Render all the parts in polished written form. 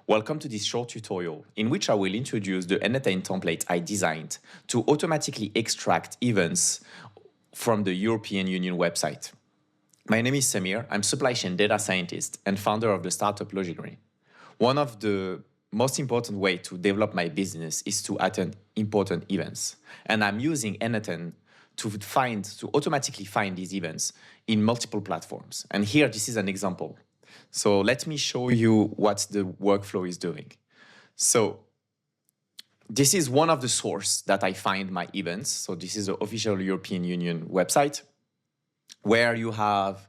Welcome to this short tutorial in which I will introduce the n8n template I designed to automatically extract events from the European Union website. My name is Samir, I'm supply chain data scientist and founder of the startup LogiGreen. One of the most important ways to develop my business is to attend important events. And I'm using n8n to automatically find these events in multiple platforms. And here, this is an example. So let me show you what the workflow is doing. So this is one of the sources that I find my events. So this is the official European Union website where you have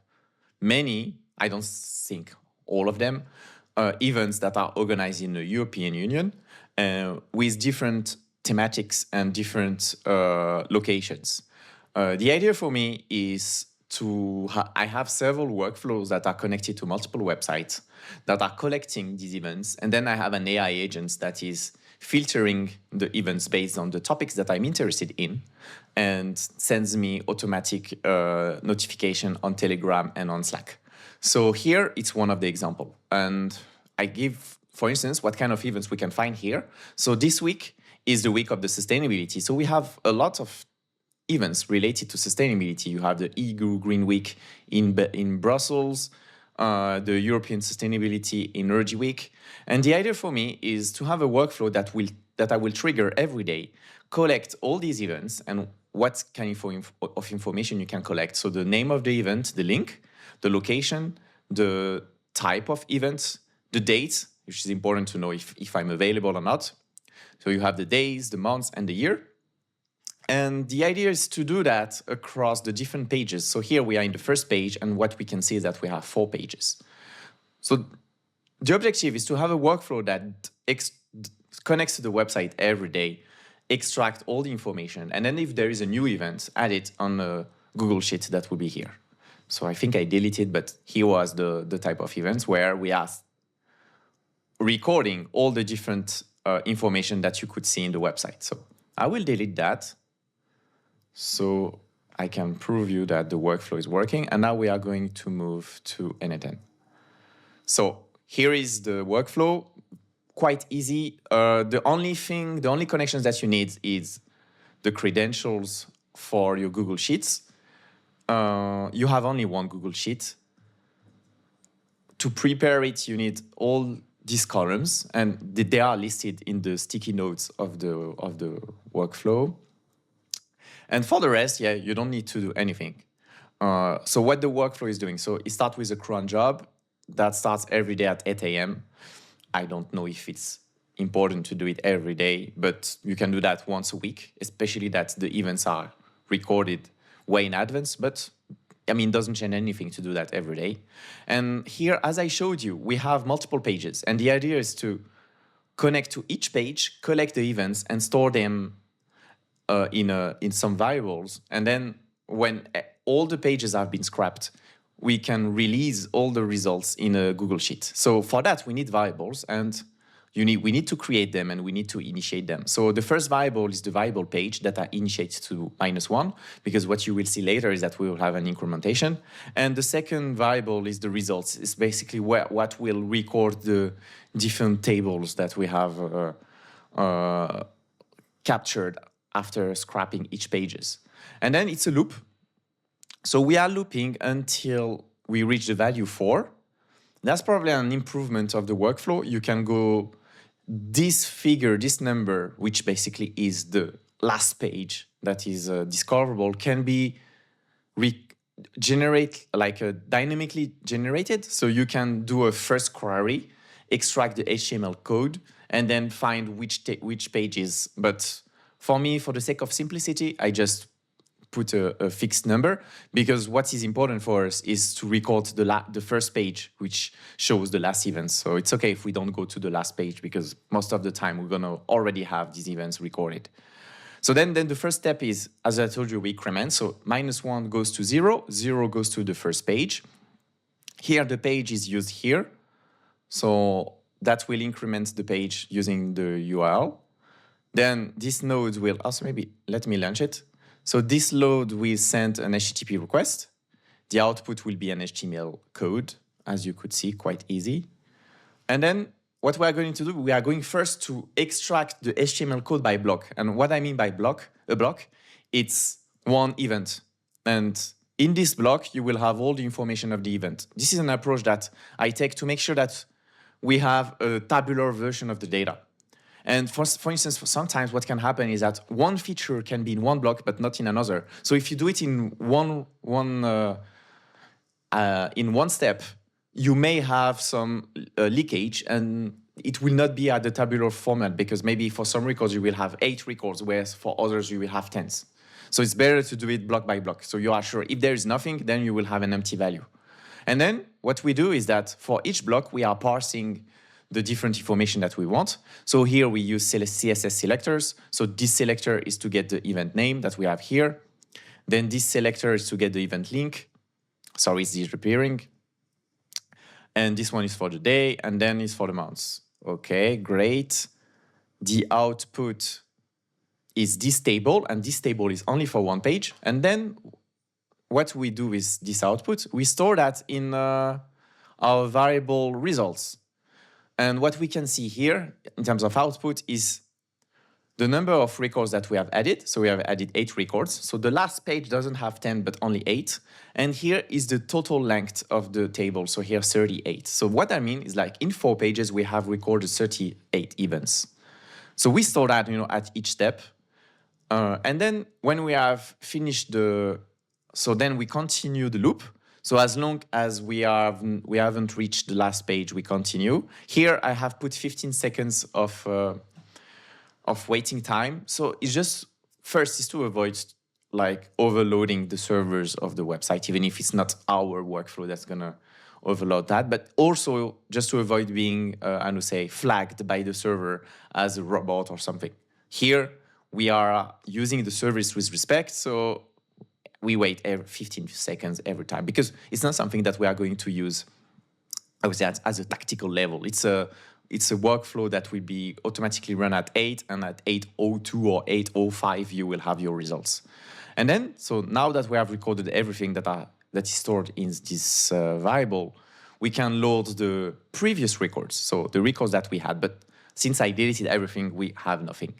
many, I don't think all of them, events that are organized in the European Union with different thematics and different locations. The idea for me is I have several workflows that are connected to multiple websites that are collecting these events. And then I have an AI agent that is filtering the events based on the topics that I'm interested in and sends me automatic notification on Telegram and on Slack. So here it's one of the examples. And I give, for instance, what kind of events we can find here. So this week is the week of the sustainability. So we have a lot of events related to sustainability. You have the EU Green Week in Brussels, the European Sustainability Energy Week. And the idea for me is to have a workflow that I will trigger every day, collect all these events and what kind of information you can collect. So the name of the event, the link, the location, the type of event, the date, which is important to know if I'm available or not. So you have the days, the months, and the year. And the idea is to do that across the different pages. So here we are in the first page, and what we can see is that we have 4 pages. So the objective is to have a workflow that connects to the website every day, extract all the information, and then if there is a new event, add it on a Google Sheet that will be here. So I think I deleted, but here was the type of events where we are recording all the different information that you could see in the website. So I will delete that, so I can prove you that the workflow is working. And now we are going to move to n8n. So here is the workflow, quite easy. The only connections that you need is the credentials for your Google Sheets. You have only one Google Sheet. To prepare it, you need all these columns, and they are listed in the sticky notes of the workflow. And for the rest, yeah, you don't need to do anything. So what the workflow is doing, so it starts with a cron job that starts every day at 8 a.m. I don't know if it's important to do it every day, but you can do that once a week, especially that the events are recorded way in advance. But I mean, it doesn't change anything to do that every day. And here, as I showed you, we have multiple pages. And the idea is to connect to each page, collect the events, and store them in some variables. And then when all the pages have been scrapped, we can release all the results in a Google Sheet. So for that, we need variables, and we need to create them and we need to initiate them. So the first variable is the variable page that I initiate to -1, because what you will see later is that we will have an incrementation. And the second variable is the results. It's basically what will record the different tables that we have captured after scrapping each pages. And then it's a loop. So we are looping until we reach the value 4. That's probably an improvement of the workflow. You can go this figure, this number, which basically is the last page that is discoverable, can be dynamically generated. So you can do a first query, extract the HTML code, and then find which pages. But for me, for the sake of simplicity, I just put a fixed number, because what is important for us is to record the first page, which shows the last events. So it's okay if we don't go to the last page, because most of the time we're gonna already have these events recorded. So then the first step is, as I told you, we increment. So -1 goes to 0, 0 goes to the first page. Here the page is used here. So that will increment the page using the URL. Then this node will also, maybe let me launch it. So this load will send an HTTP request. The output will be an HTML code, as you could see, quite easy. And then what we are going to do, we are going first to extract the HTML code by block. And what I mean by a block, it's one event. And in this block, you will have all the information of the event. This is an approach that I take to make sure that we have a tabular version of the data. And for instance, sometimes what can happen is that one feature can be in one block, but not in another. So if you do it in one step, you may have some leakage, and it will not be at the tabular format, because maybe for some records you will have 8 records, whereas for others you will have 10s. So it's better to do it block by block. So you are sure if there is nothing, then you will have an empty value. And then what we do is that for each block, we are parsing the different information that we want. So here we use CSS selectors. So this selector is to get the event name that we have here. Then this selector is to get the event link. Sorry, it's disappearing. And this one is for the day, and then is for the months. Okay, great. The output is this table, and this table is only for one page. And then what we do with this output, we store that in our variable results. And what we can see here in terms of output is the number of records that we have added. So we have added 8 records. So the last page doesn't have 10, but only 8. And here is the total length of the table. So here 38. So what I mean is, like, in 4 pages, we have recorded 38 events. So we store that, at each step. And then when we have finished so then we continue the loop. So as long as we haven't reached the last page, we continue. Here I have put 15 seconds of waiting time. So it's just, first is to avoid like overloading the servers of the website, even if it's not our workflow that's gonna overload that, but also just to avoid being, flagged by the server as a robot or something. Here we are using the service with respect, so we wait every 15 seconds every time, because it's not something that we are going to use, I would say, as a tactical level. It's a workflow that will be automatically run at 8, and at 8:02 or 8:05 you will have your results. And then, so now that we have recorded everything that is stored in this variable, we can load the previous records, so the records that we had. But since I deleted everything, we have nothing.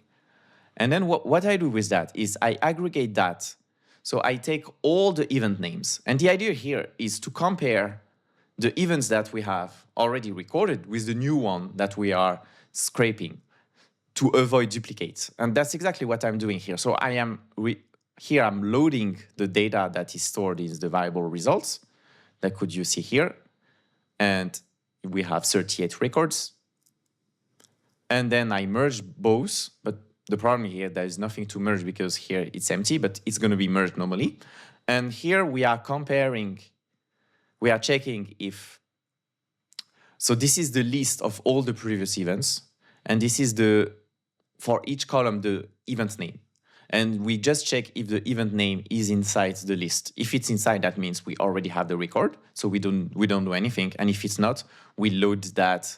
And then what I do with that is I aggregate that. So I take all the event names. And the idea here is to compare the events that we have already recorded with the new one that we are scraping to avoid duplicates. And that's exactly what I'm doing here. So here I'm loading the data that is stored in the variable results that you see here. And we have 38 records. And then I merge both, but the problem here, there is nothing to merge because here it's empty, but it's going to be merged normally. And here we are comparing, we are checking if, so this is the list of all the previous events. And this is for each column, the event name. And we just check if the event name is inside the list. If it's inside, that means we already have the record. So we don't do anything. And if it's not, we load that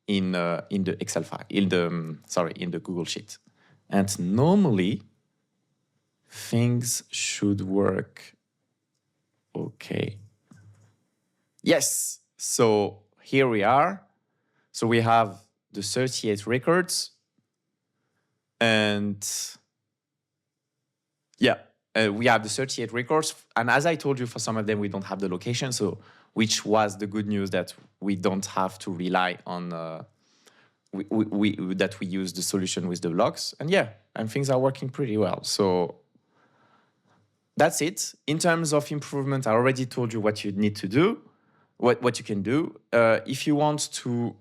in the Excel file, in the Google Sheet. And normally, things should work okay. Yes, so here we are. So we have the 38 records. And yeah, we have the 38 records. And as I told you, for some of them, we don't have the location. So which was the good news, that we don't have to rely on that we use the solution with the blocks. And yeah, and things are working pretty well. So that's it. In terms of improvement, I already told you what you need to do, what you can do. If you want to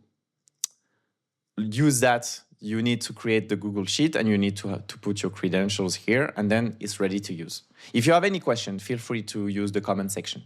use that, you need to create the Google Sheet, and you need to put your credentials here, and then it's ready to use. If you have any question, feel free to use the comment section.